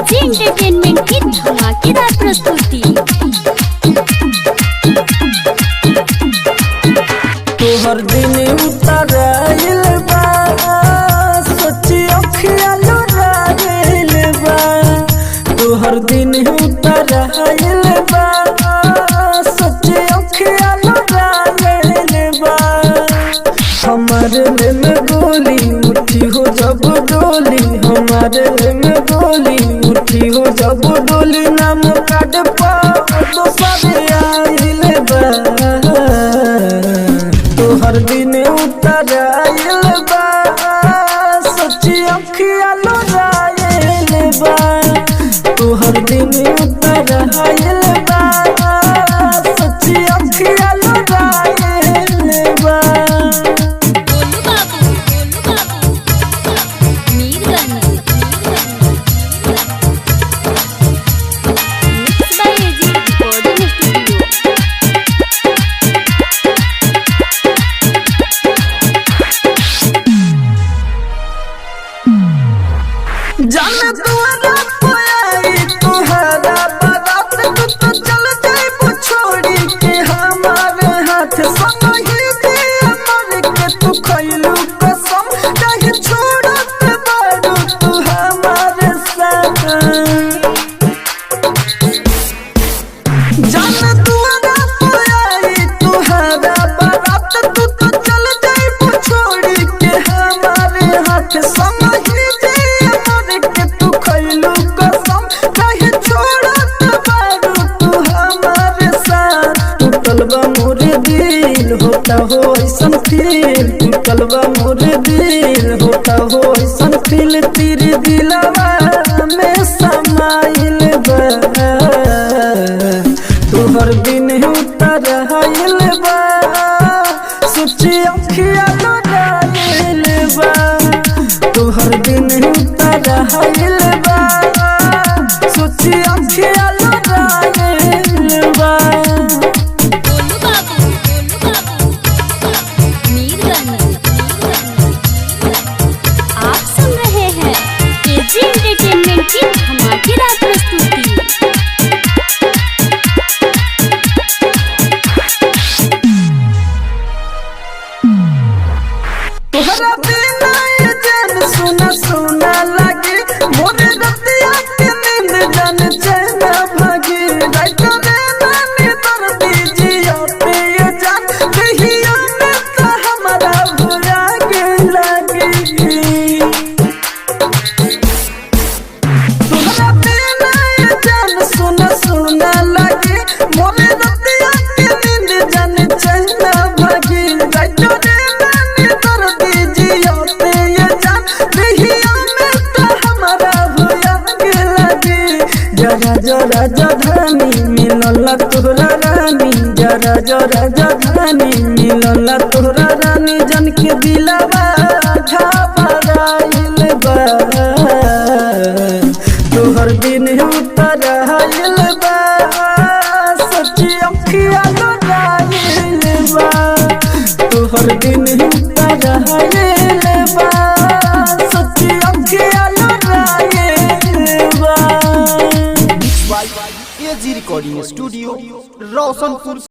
AG entertainment की धमाकेदार प्रस्तुति। तोहर दिन उतराइल बा सोची अखिया लोराइल बा। तोहर दिन उतराइल बा सोची अखिया लोराइल बा। हमारे दिल में गोली उठी हो जब डोली, हमारे दिल में गोली उठी हो जब डोली, नाम काट पाओ तो सारे आइल बा। तोहर दिन उतराइल बा सोची अखिया लोराइल बा। तोहर दिन उतराइल बा सोची अखिया लोराइल बा। गोलू बाबू Mirganj mix by AG recording studio. जाने दुआरा कोई तुहरा बारात तू तो चल जाए छोड़ी के हमारे हाथ संग ही दे अमर के तू खइलू कसम कहीं छोड़त बारू तू हमारे साथ। जाने दुआरा कोई तुहरा बारात तू तो चल जाए छोड़ी के हमारे हाथ संग ही दे अमर के तू खइलू कसम कहीं छोड़त बारू तू हमारे साथ। टूटल बा मोरे दिल होता हो ऐसन फील, टूटल बा मोरे दिल होता हो ऐसन फील, तेरे दिलवा में समाइल बा। तोहर दिन उतराइल बा सोची अखिया लोराइल बा। तोहर दिन उतराइल बा सोची अखिया लोराइल बा। गोलू बाबू मीरगंज। आप सुन रहे हैं एजी एंटरटेनमेंट की धमाकेदार प्रस्तुति। तोहरा बिना ये जान सुना सुना लगे, मोरे रतिया के नींद जान चैन भागी। रात में नानी दर्द जिया पे ये जान कहिया में तो हमारा बुरा के लगी। तोहरा बिना ये जान सुना सुना लगे, मोरे रतिया के नींद जान चैन भागी। रात में नानी दर्द जिया पे ये जान कहिया में तो हमारा बुरा के लगी। जरा जरा जधानी मिलल तोहरा रानी, जरा जरा जधानी मिलल तोहरा रानी, जन के दिलवा घबराइल बा। तोहर दिन उतराइल बा सोची अखिया लोराइल बा। तोहर दिन उतराइल